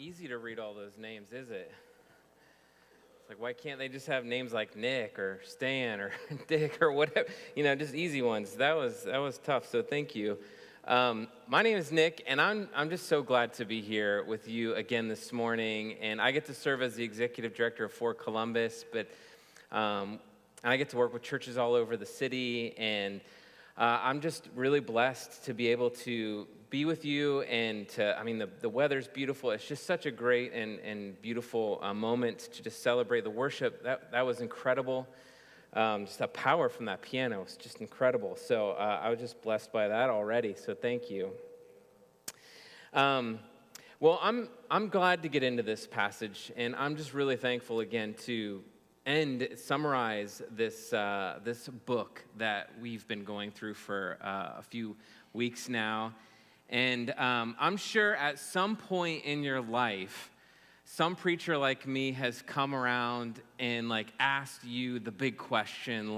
easy to read all those names, is it? It's like, why can't they just have names like Nick or Stan or Dick or whatever? Just easy ones. That was tough, so thank you. My name is Nick, and I'm just so glad to be here with you again this morning. And I get to serve as the executive director of For Columbus, but and I get to work with churches all over the city, and I'm just really blessed to be able to be with you, and the weather's beautiful. It's just such a great and beautiful moment to just celebrate the worship. That was incredible. Just the power from that piano was just incredible. So I was just blessed by that already, so thank you. Well, I'm glad to get into this passage, and I'm just really thankful again to summarize this book that we've been going through for a few weeks now. And I'm sure at some point in your life, some preacher like me has come around and asked you the big question,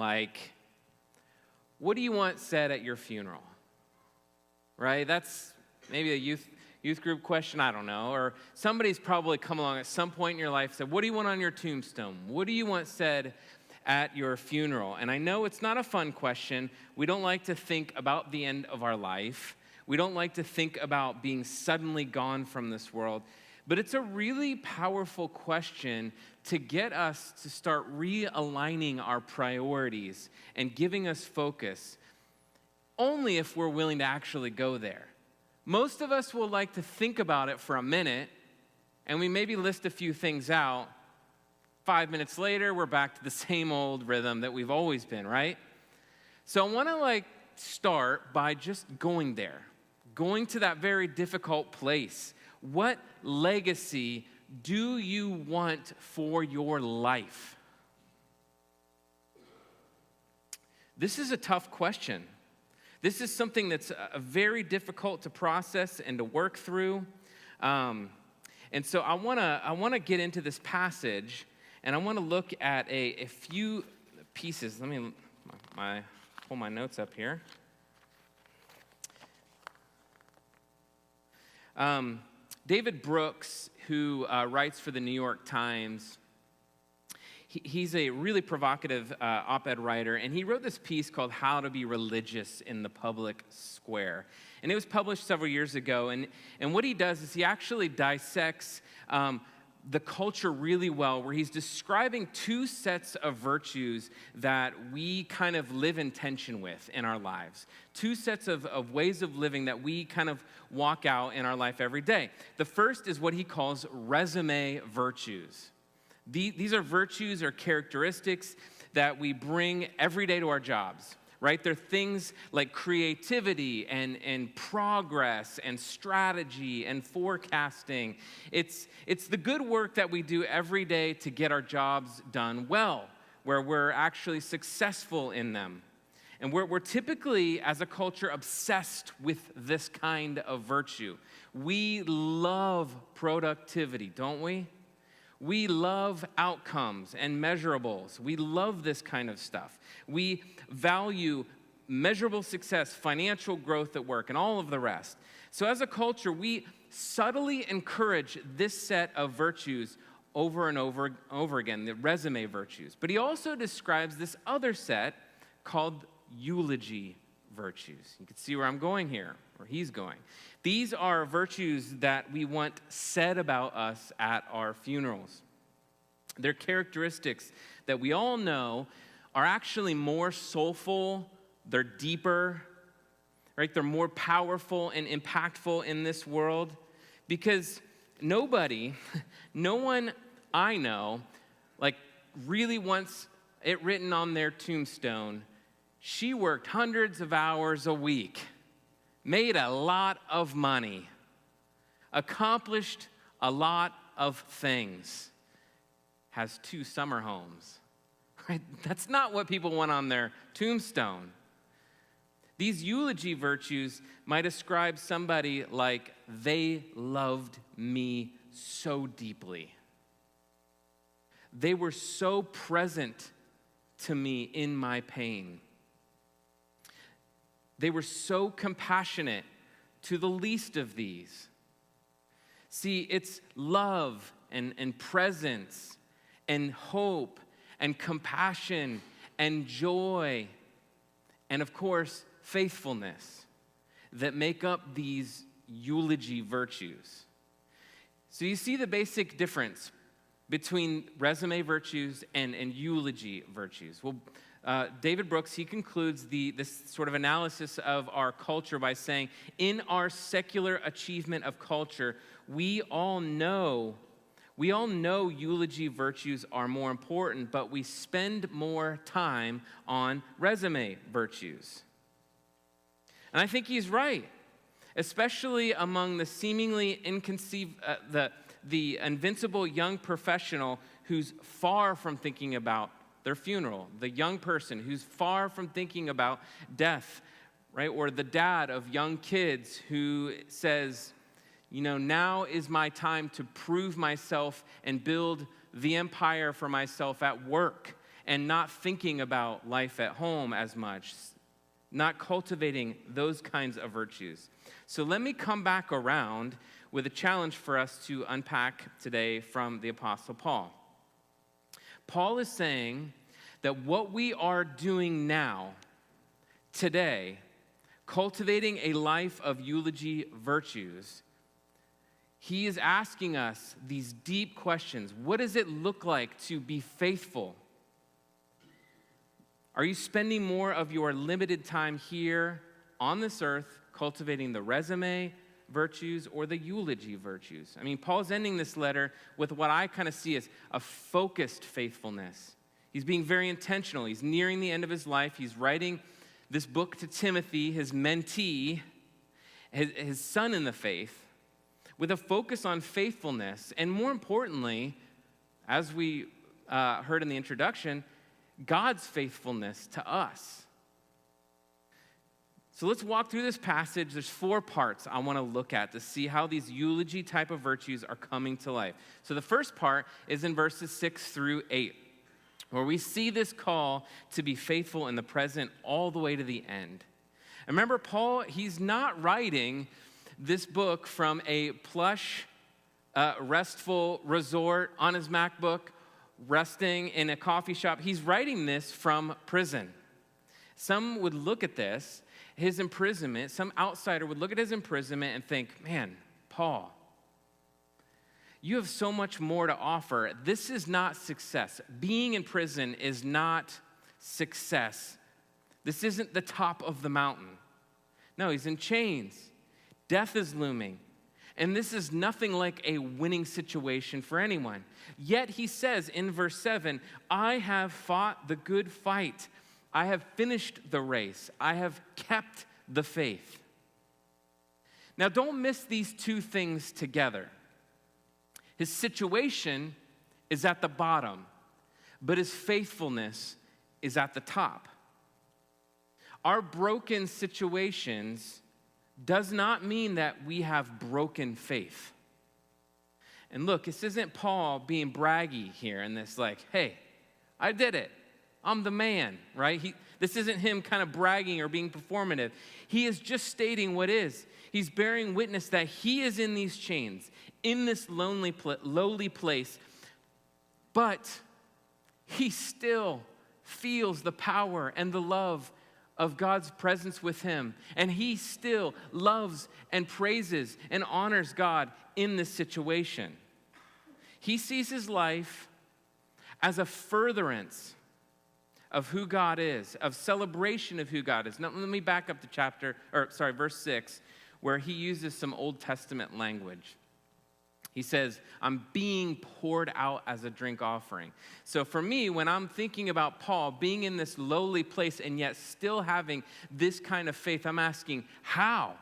what do you want said at your funeral? Right? That's maybe a youth group question, I don't know. Or somebody's probably come along at some point in your life and said, what do you want on your tombstone? What do you want said at your funeral? And I know it's not a fun question. We don't like to think about the end of our life. We don't like to think about being suddenly gone from this world. But it's a really powerful question to get us to start realigning our priorities and giving us focus, only if we're willing to actually go there. Most of us will like to think about it for a minute, and we maybe list a few things out. 5 minutes later, we're back to the same old rhythm that we've always been, right? So I want to start by just going there, going to that very difficult place. What legacy do you want for your life? This is a tough question. This is something that's very difficult to process and to work through. And so I want to get into this passage, and I want to look at a few pieces. Let me pull my notes up here. David Brooks, who writes for the New York Times, he's a really provocative op-ed writer, and he wrote this piece called How to Be Religious in the Public Square. And it was published several years ago, and what he does is he actually dissects the culture really well, where he's describing two sets of virtues that we kind of live in tension with in our lives. Two sets of ways of living that we kind of walk out in our life every day. The first is what he calls resume virtues. These are virtues or characteristics that we bring every day to our jobs. Right? They're things like creativity and progress and strategy and forecasting. It's the good work that we do every day to get our jobs done well, where we're actually successful in them. And we're typically, as a culture, obsessed with this kind of virtue. We love productivity, don't we? We love outcomes and measurables. We love this kind of stuff. We value measurable success, financial growth at work, and all of the rest. So as a culture, we subtly encourage this set of virtues over and over again, the resume virtues. But he also describes this other set called eulogy virtues. You can see where I'm going here, where he's going. These are virtues that we want said about us at our funerals. They're characteristics that we all know are actually more soulful, they're deeper, right? They're more powerful and impactful in this world, because no one I know, really wants it written on their tombstone, she worked hundreds of hours a week, made a lot of money, accomplished a lot of things, has 2 summer homes. Right? That's not what people want on their tombstone. These eulogy virtues might describe somebody like, they loved me so deeply. They were so present to me in my pain. They were so compassionate to the least of these. See, it's love and presence and hope and compassion and joy and, of course, faithfulness that make up these eulogy virtues. So you see the basic difference between resume virtues and eulogy virtues. Well, David Brooks, he concludes this sort of analysis of our culture by saying, in our secular achievement of culture, we all know eulogy virtues are more important, but we spend more time on resume virtues. And I think he's right, especially among the seemingly the invincible young professional who's far from thinking about their funeral, the young person who's far from thinking about death, right? Or the dad of young kids who says, now is my time to prove myself and build the empire for myself at work, and not thinking about life at home as much, not cultivating those kinds of virtues. So let me come back around with a challenge for us to unpack today from the Apostle Paul. Paul is saying that what we are doing now, today, cultivating a life of eulogy virtues, he is asking us these deep questions. What does it look like to be faithful? Are you spending more of your limited time here on this earth cultivating the resume virtues or the eulogy virtues? I mean, Paul's ending this letter with what I kind of see as a focused faithfulness. He's being very intentional. He's nearing the end of his life. He's writing this book to Timothy, his mentee, his son in the faith, with a focus on faithfulness, and more importantly, as we heard in the introduction, God's faithfulness to us. So let's walk through this passage. There's 4 parts I want to look at to see how these eulogy type of virtues are coming to life. So the first part is in verses 6 through 8, where we see this call to be faithful in the present all the way to the end. And remember, Paul, he's not writing this book from a plush, restful resort on his MacBook, resting in a coffee shop. He's writing this from prison. Some would look at this, his imprisonment, some outsider would look at his imprisonment and think, man, Paul, you have so much more to offer. This is not success. Being in prison is not success. This isn't the top of the mountain. No, he's in chains. Death is looming. And this is nothing like a winning situation for anyone. Yet he says in verse 7, I have fought the good fight. I have finished the race. I have kept the faith. Now, don't miss these two things together. His situation is at the bottom, but his faithfulness is at the top. Our broken situations does not mean that we have broken faith. And look, this isn't Paul being braggy here and this like, hey, I did it. I'm the man, right? This isn't him kind of bragging or being performative. He is just stating what is. He's bearing witness that he is in these chains, in this lowly place, but he still feels the power and the love of God's presence with him. And he still loves and praises and honors God in this situation. He sees his life as a furtherance of who God is, of celebration of who God is. Now, let me back up to verse 6, where he uses some Old Testament language. He says, I'm being poured out as a drink offering. So for me, when I'm thinking about Paul being in this lowly place and yet still having this kind of faith, I'm asking, how?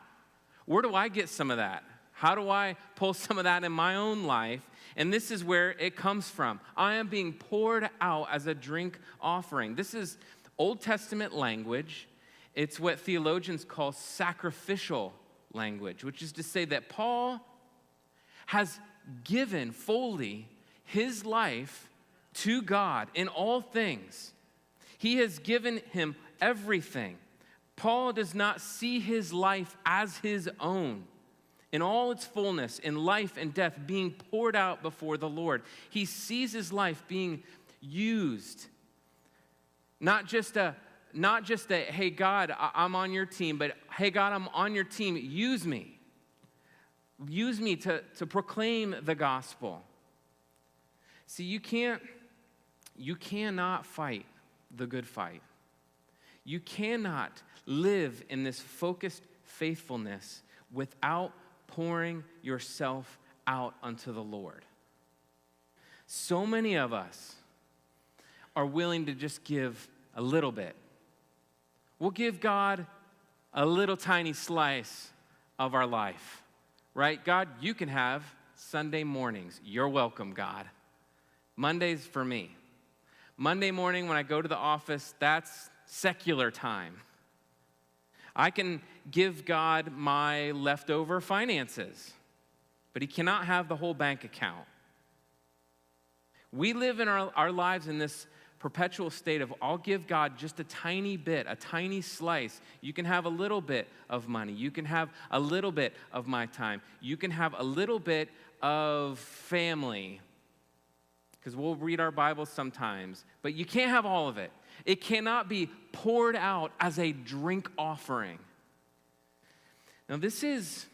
Where do I get some of that? How do I pull some of that in my own life? And this is where it comes from. I am being poured out as a drink offering. This is Old Testament language. It's what theologians call sacrificial language, which is to say that Paul has given fully his life to God in all things. He has given him everything. Paul does not see his life as his own. in all its fullness, in life and death, being poured out before the Lord. He sees his life being used. Not just a, hey, God, I'm on your team, but hey, God, I'm on your team. Use me. Use me to proclaim the gospel. See, you cannot fight the good fight. You cannot live in this focused faithfulness without pouring yourself out unto the Lord. So many of us are willing to just give a little bit. We'll give God a little tiny slice of our life, right? God, you can have Sunday mornings. You're welcome, God. Monday's for me. Monday morning when I go to the office, that's secular time. I can give God my leftover finances, but he cannot have the whole bank account. We live in our lives in this perpetual state of, I'll give God just a tiny bit, a tiny slice. You can have a little bit of money. You can have a little bit of my time. You can have a little bit of family, because we'll read our Bibles sometimes, but you can't have all of it. It cannot be poured out as a drink offering. Now, this is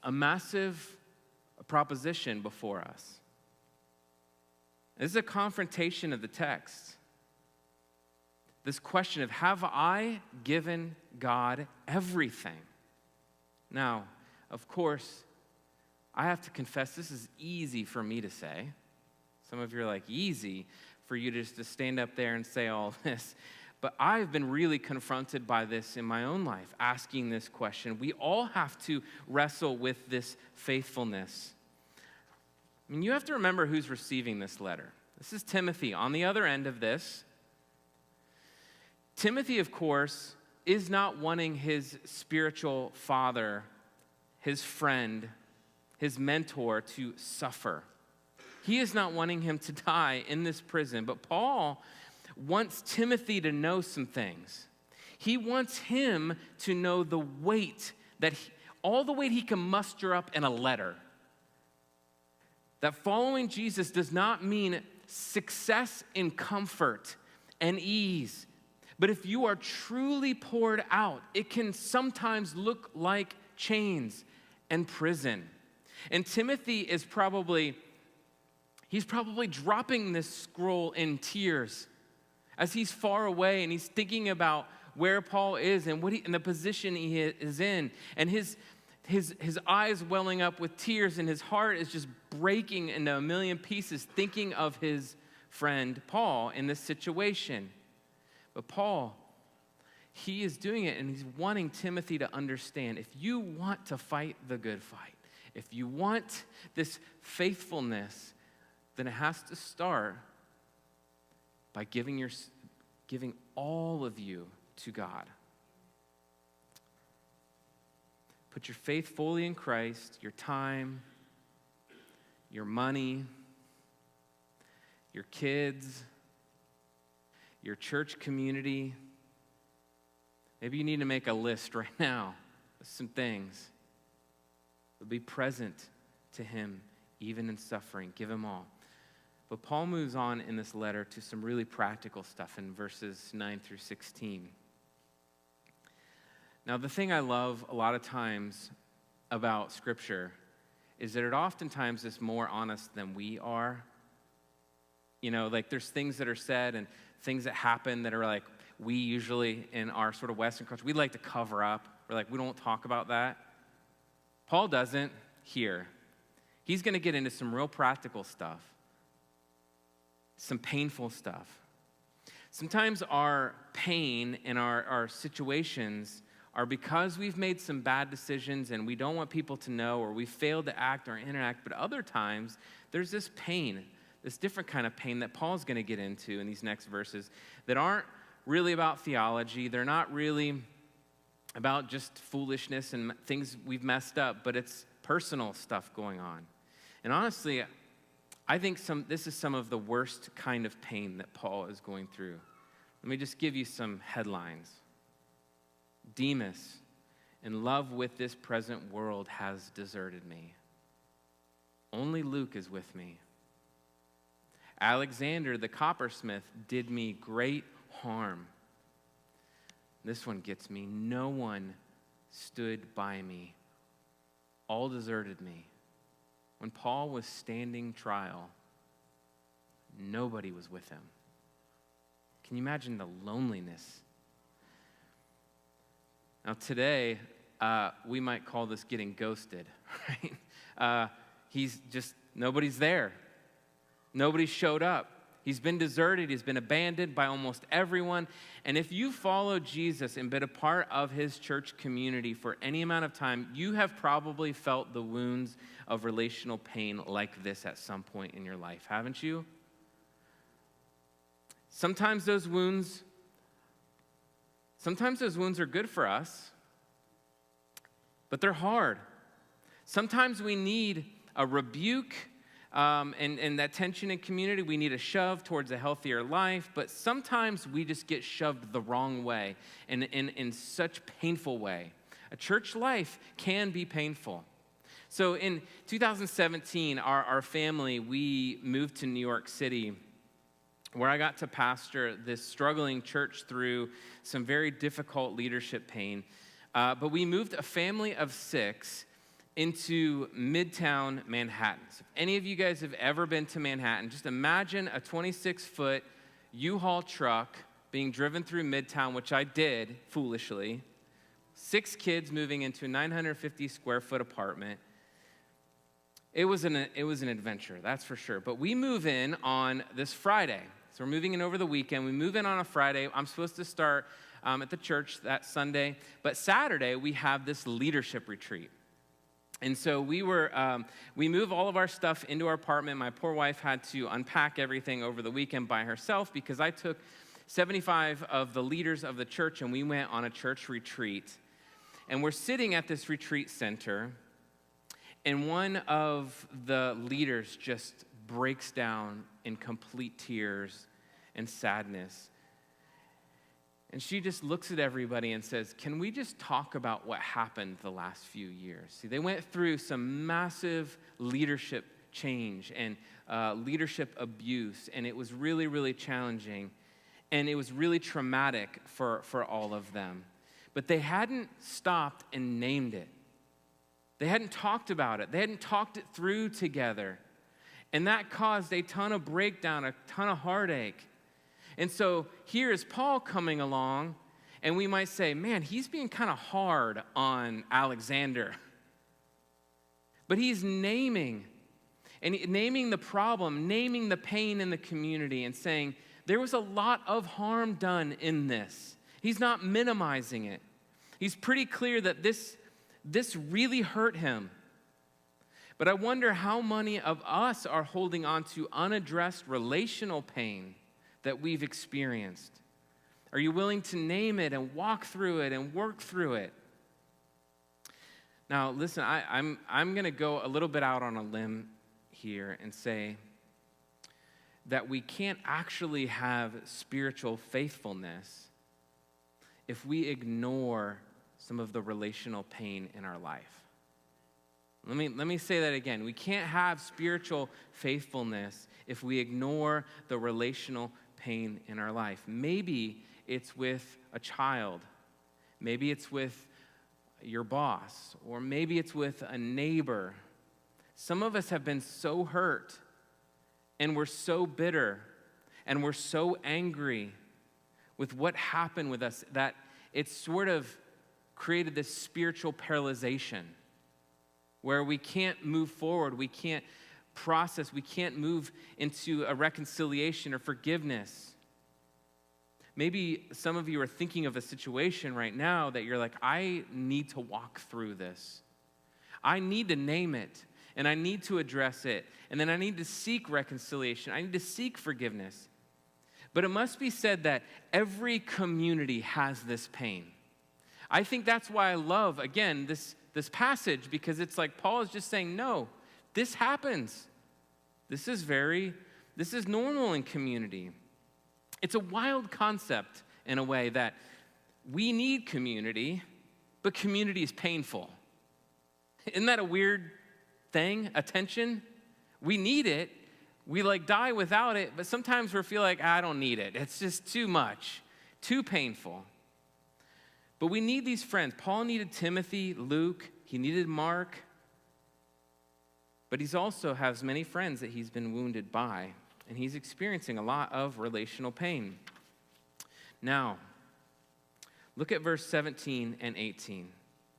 a massive proposition before us. This is a confrontation of the text. This question of, have I given God everything? Now, of course, I have to confess, this is easy for me to say. Some of you are like, easy for you just to stand up there and say all this. But I've been really confronted by this in my own life, asking this question. We all have to wrestle with this faithfulness. I mean, you have to remember who's receiving this letter. This is Timothy on the other end of this. Timothy, of course, is not wanting his spiritual father, his friend, his mentor to suffer. He is not wanting him to die in this prison, but Paul wants Timothy to know some things. He wants him to know the weight all the weight he can muster up in a letter. That following Jesus does not mean success in comfort and ease, but if you are truly poured out, it can sometimes look like chains and prison. And Timothy is He's probably dropping this scroll in tears as he's far away and he's thinking about where Paul is and and the position he is in. And his eyes welling up with tears and his heart is just breaking into a million pieces thinking of his friend Paul in this situation. But Paul, he is doing it and he's wanting Timothy to understand, if you want to fight the good fight, if you want this faithfulness, then it has to start by giving all of you to God. Put your faith fully in Christ, your time, your money, your kids, your church community. Maybe you need to make a list right now of some things. But be present to him, even in suffering. Give him all. But Paul moves on in this letter to some really practical stuff in verses 9 through 16. Now, the thing I love a lot of times about Scripture is that it oftentimes is more honest than we are. You know, like there's things that are said and things that happen that are like, we usually in our sort of Western culture, we like to cover up. We're like, we don't talk about that. Paul doesn't here. He's going to get into some real practical stuff. Some painful stuff. Sometimes our pain and our situations are because we've made some bad decisions and we don't want people to know, or we failed to act or interact. But other times, there's this pain, this different kind of pain that Paul's going to get into in these next verses that aren't really about theology. They're not really about just foolishness and things we've messed up, but it's personal stuff going on. And honestly, I think this is some of the worst kind of pain that Paul is going through. Let me just give you some headlines. Demas in love with this present world has deserted me. Only Luke is with me. Alexander, the coppersmith, did me great harm. This one gets me. No one stood by me. All deserted me. When Paul was standing trial, nobody was with him. Can you imagine the loneliness? Now today, we might call this getting ghosted, right? Nobody's there. Nobody showed up. He's been deserted. He's been abandoned by almost everyone. And if you follow Jesus and been a part of his church community for any amount of time, you have probably felt the wounds of relational pain like this at some point in your life, haven't you? Sometimes those wounds are good for us, but they're hard. Sometimes we need a rebuke, and that tension in community, we need a shove towards a healthier life, but sometimes we just get shoved the wrong way, and in such painful way. A church life can be painful. So in 2017, our family, we moved to New York City, where I got to pastor this struggling church through some very difficult leadership pain. But we moved a family of 6 into Midtown Manhattan. So if any of you guys have ever been to Manhattan, just imagine a 26-foot U-Haul truck being driven through Midtown, which I did foolishly. 6 kids moving into a 950 square foot apartment. It was an adventure, that's for sure. But we move in on this Friday. So we're moving in over the weekend. We move in on a Friday. I'm supposed to start at the church that Sunday. But Saturday, we have this leadership retreat. And so we move all of our stuff into our apartment. My poor wife had to unpack everything over the weekend by herself because I took 75 of the leaders of the church and we went on a church retreat. And we're sitting at this retreat center, and one of the leaders just breaks down in complete tears and sadness. And she just looks at everybody and says, can we just talk about what happened the last few years? See, they went through some massive leadership change and leadership abuse, and it was really, really challenging, and it was really traumatic for all of them. But they hadn't stopped and named it. They hadn't talked about it. They hadn't talked it through together. And that caused a ton of breakdown, a ton of heartache. And so here is Paul coming along, and we might say, man, he's being kind of hard on Alexander. But he's naming the problem, naming the pain in the community, and saying, there was a lot of harm done in this. He's not minimizing it. He's pretty clear that this really hurt him. But I wonder how many of us are holding on to unaddressed relational pain that we've experienced. Are you willing to name it and walk through it and work through it? Now, listen, I'm going to go a little bit out on a limb here and say that we can't actually have spiritual faithfulness if we ignore some of the relational pain in our life. Let me say that again. We can't have spiritual faithfulness if we ignore the relational pain in our life. Maybe it's with a child. Maybe it's with your boss. Or maybe it's with a neighbor. Some of us have been so hurt, and we're so bitter, and we're so angry with what happened with us that it's sort of created this spiritual paralyzation where we can't move forward, we can't process, we can't move into a reconciliation or forgiveness. Maybe some of you are thinking of a situation right now that you're like, I need to walk through this. I need to name it, and I need to address it, and then I need to seek reconciliation. I need to seek forgiveness. But it must be said that every community has this pain. I think that's why I love, again, this passage, because it's like Paul is just saying, no, this happens. This is normal in community. It's a wild concept in a way that we need community, but community is painful. Isn't that a weird thing? Attention? We need it. We die without it, but sometimes we feel like, I don't need it. It's just too much, too painful. But we need these friends. Paul needed Timothy, Luke, he needed Mark. But he also has many friends that he's been wounded by, and he's experiencing a lot of relational pain. Now, look at verse 17 and 18.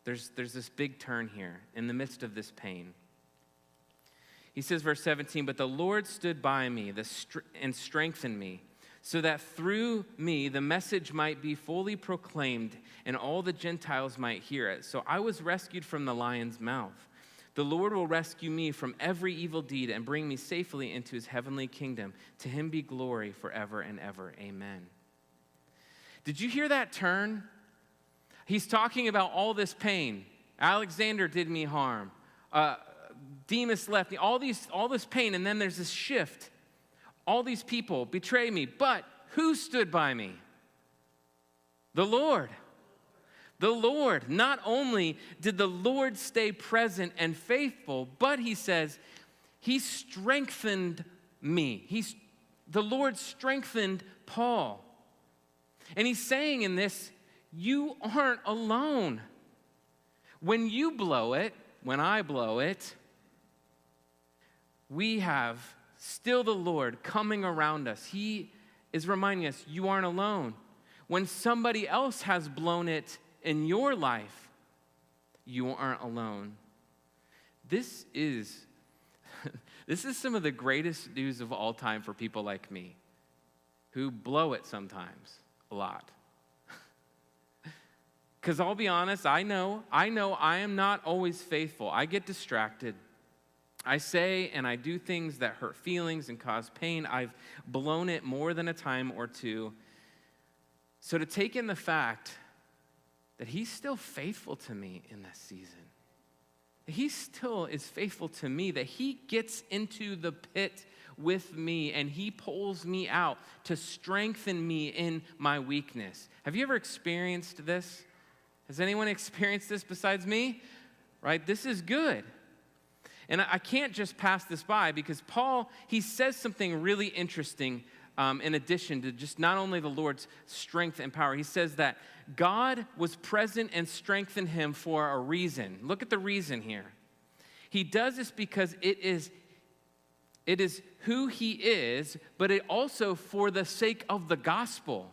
There's this big turn here in the midst of this pain. He says, verse 17, but the Lord stood by me and strengthened me, so that through me the message might be fully proclaimed and all the Gentiles might hear it. So I was rescued from the lion's mouth. The Lord will rescue me from every evil deed and bring me safely into his heavenly kingdom. To him be glory forever and ever. Amen. Did you hear that turn? He's talking about all this pain. Alexander did me harm. Demas left me. All this pain, and then there's this shift. All these people betray me, but who stood by me? The Lord. The Lord. Not only did the Lord stay present and faithful, but he says, he strengthened me. The Lord strengthened Paul. And he's saying in this, you aren't alone. When you blow it, when I blow it, we have still the Lord coming around us. He is reminding us, you aren't alone. When somebody else has blown it in your life, you aren't alone. This is some of the greatest news of all time for people like me, who blow it sometimes, a lot. Because I'll be honest, I know I am not always faithful. I get distracted. I say and I do things that hurt feelings and cause pain. I've blown it more than a time or two. So to take in the fact that he's still faithful to me in this season, he still is faithful to me, that he gets into the pit with me and he pulls me out to strengthen me in my weakness. Have you ever experienced this? Has anyone experienced this besides me? Right? This is good. And I can't just pass this by because Paul, he says something really interesting in addition to just not only the Lord's strength and power. He says that God was present and strengthened him for a reason. Look at the reason here. He does this because it is who he is, but it also for the sake of the gospel.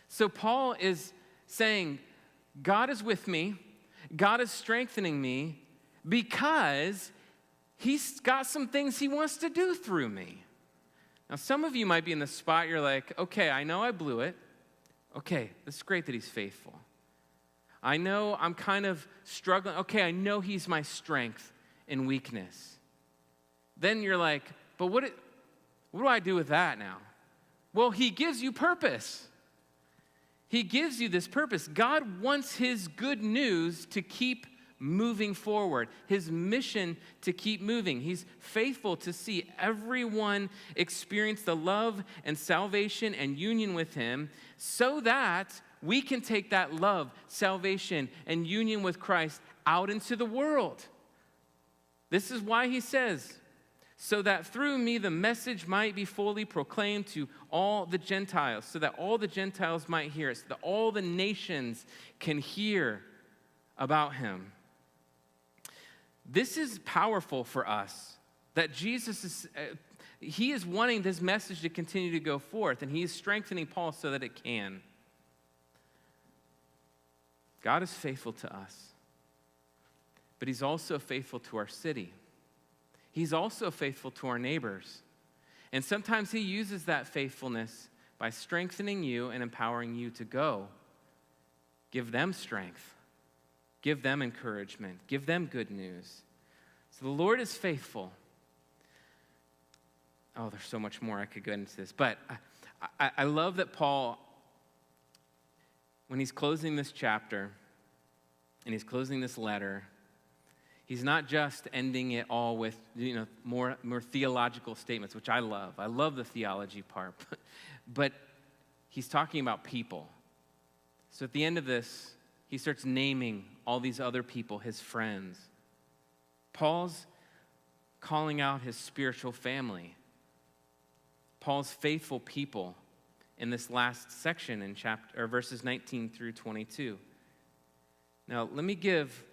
So Paul is saying, God is with me, God is strengthening me because he's got some things he wants to do through me. Now, some of you might be in the spot, you're like, okay, I know I blew it. Okay, it's great that he's faithful. I know I'm kind of struggling. Okay, I know he's my strength in weakness. Then you're like, but what do I do with that now? Well, he gives you purpose. He gives you this purpose. God wants his good news to keep moving forward, his mission to keep moving. He's faithful to see everyone experience the love and salvation and union with him so that we can take that love, salvation, and union with Christ out into the world. This is why he says, so that through me the message might be fully proclaimed to all the Gentiles, so that all the Gentiles might hear it, so that all the nations can hear about him. This is powerful for us, that Jesus he is wanting this message to continue to go forth, and he is strengthening Paul so that it can. God is faithful to us, but he's also faithful to our city. He's also faithful to our neighbors. And sometimes he uses that faithfulness by strengthening you and empowering you to go. Give them strength. Give them encouragement. Give them good news. So the Lord is faithful. Oh, there's so much more I could go into this. But I love that Paul, when he's closing this chapter and he's closing this letter, he's not just ending it all with, more theological statements, which I love. I love the theology part. But he's talking about people. So at the end of this, he starts naming all these other people, his friends. Paul's calling out his spiritual family, Paul's faithful people in this last section in verses 19 through 22. Now, let me give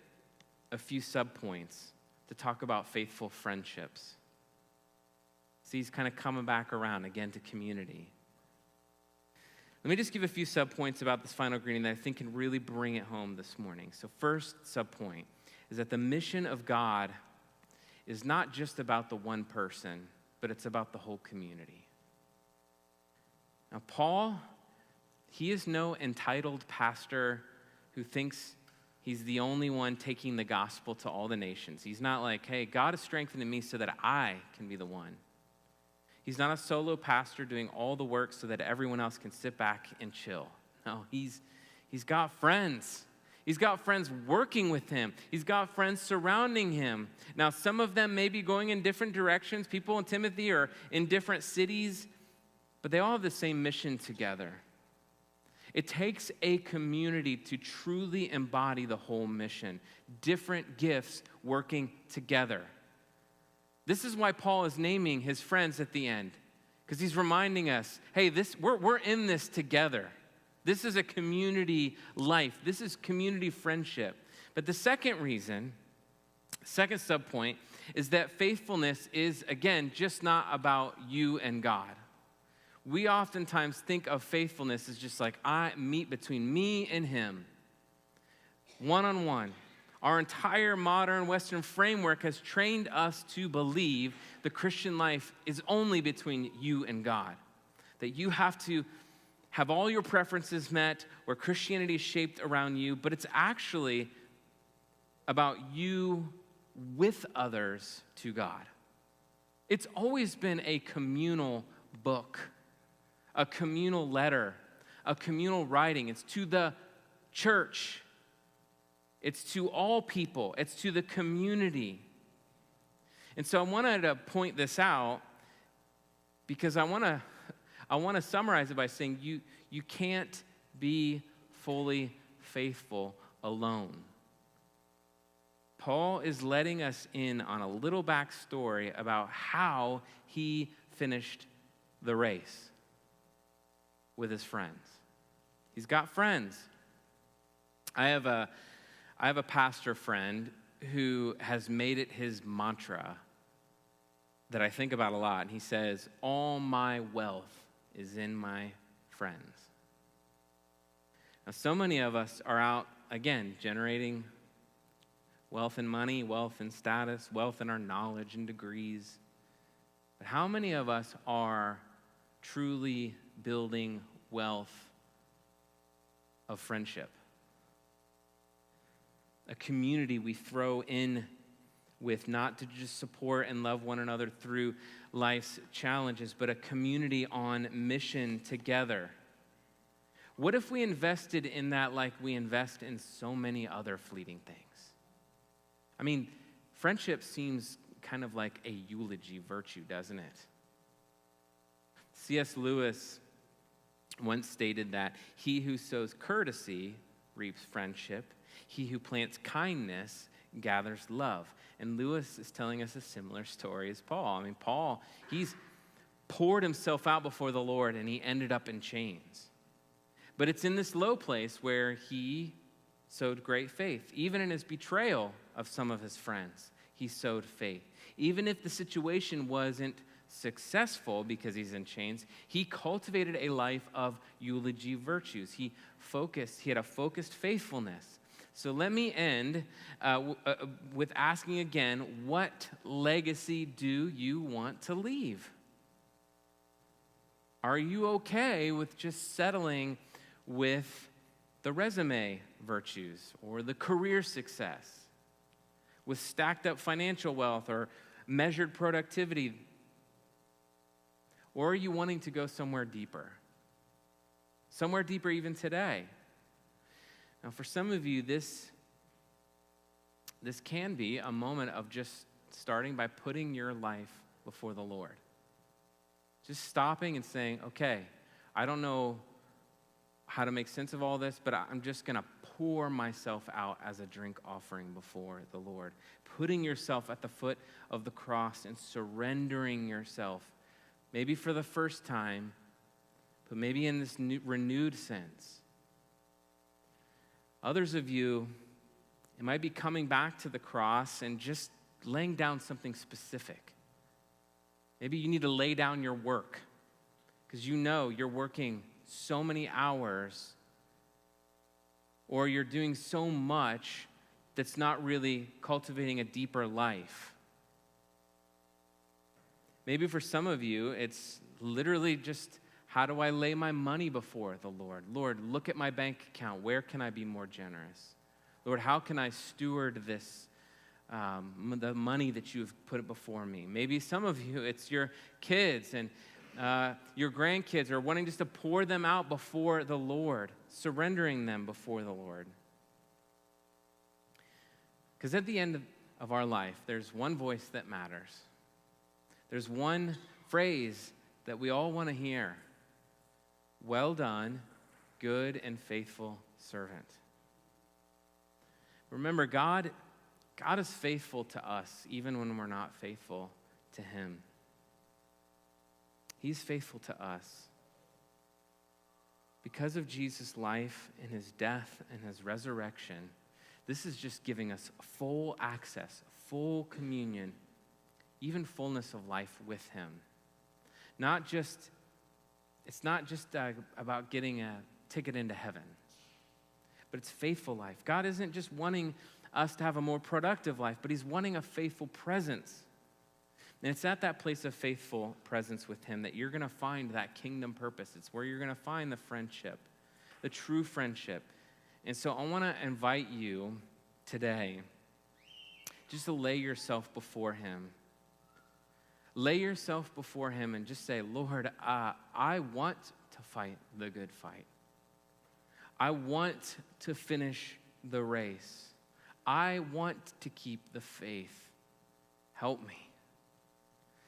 a few subpoints to talk about faithful friendships. See, he's kind of coming back around again to community. Let me just give a few subpoints about this final greeting that I think can really bring it home this morning. So first subpoint is that the mission of God is not just about the one person, but it's about the whole community. Now, Paul, he is no entitled pastor who thinks he's the only one taking the gospel to all the nations. He's not like, hey, God is strengthening me so that I can be the one. He's not a solo pastor doing all the work so that everyone else can sit back and chill. No, he's got friends. He's got friends working with him. He's got friends surrounding him. Now, some of them may be going in different directions. People in Timothy are in different cities, but they all have the same mission together. It takes a community to truly embody the whole mission. Different gifts working together. This is why Paul is naming his friends at the end, because he's reminding us, hey, we're in this together. This is a community life. This is community friendship. But the second reason, second subpoint, is that faithfulness is, again, just not about you and God. We oftentimes think of faithfulness as just like I meet between me and him, one-on-one. Our entire modern Western framework has trained us to believe the Christian life is only between you and God, that you have to have all your preferences met, where Christianity is shaped around you, but it's actually about you with others to God. It's always been a communal book, a communal letter, a communal writing. It's to the church. It's to all people. It's to the community. And so I wanted to point this out because I want to summarize it by saying you can't be fully faithful alone. Paul is letting us in on a little backstory about how he finished the race with his friends. He's got friends. I have a pastor friend who has made it his mantra that I think about a lot. And he says, all my wealth is in my friends. Now, so many of us are out, again, generating wealth and money, wealth and status, wealth in our knowledge and degrees. But how many of us are truly building wealth of friendship? A community we throw in with, not to just support and love one another through life's challenges, but a community on mission together. What if we invested in that like we invest in so many other fleeting things? I mean, friendship seems kind of like a eulogy virtue, doesn't it? C.S. Lewis once stated that he who sows courtesy reaps friendship. He who plants kindness gathers love. And Lewis is telling us a similar story as Paul. I mean, Paul, he's poured himself out before the Lord and he ended up in chains. But it's in this low place where he sowed great faith. Even in his betrayal of some of his friends, he sowed faith. Even if the situation wasn't successful because he's in chains, he cultivated a life of eulogy virtues. He had a focused faithfulness. So let me end with asking again, what legacy do you want to leave? Are you okay with just settling with the resume virtues or the career success, with stacked up financial wealth or measured productivity? Or are you wanting to go somewhere deeper? Somewhere deeper even today. Now, for some of you, this can be a moment of just starting by putting your life before the Lord. Just stopping and saying, okay, I don't know how to make sense of all this, but I'm just going to pour myself out as a drink offering before the Lord. Putting yourself at the foot of the cross and surrendering yourself, maybe for the first time, but maybe in this new, renewed sense. Others of you, it might be coming back to the cross and just laying down something specific. Maybe you need to lay down your work because you know you're working so many hours, or you're doing so much that's not really cultivating a deeper life. Maybe for some of you, it's literally just, how do I lay my money before the Lord? Lord, look at my bank account. Where can I be more generous? Lord, how can I steward this, the money that you've put before me? Maybe some of you, it's your kids and your grandkids are wanting just to pour them out before the Lord, surrendering them before the Lord. Because at the end of our life, there's one voice that matters. There's one phrase that we all want to hear. Well done, good and faithful servant. Remember, God is faithful to us even when we're not faithful to him. He's faithful to us. Because of Jesus' life and his death and his resurrection, this is just giving us full access, full communion, even fullness of life with him. It's not just about getting a ticket into heaven, but it's faithful life. God isn't just wanting us to have a more productive life, but he's wanting a faithful presence. And it's at that place of faithful presence with him that you're going to find that kingdom purpose. It's where you're going to find the friendship, the true friendship. And so I want to invite you today just to lay yourself before him. Lay yourself before him and just say, Lord, I want to fight the good fight. I want to finish the race. I want to keep the faith. Help me.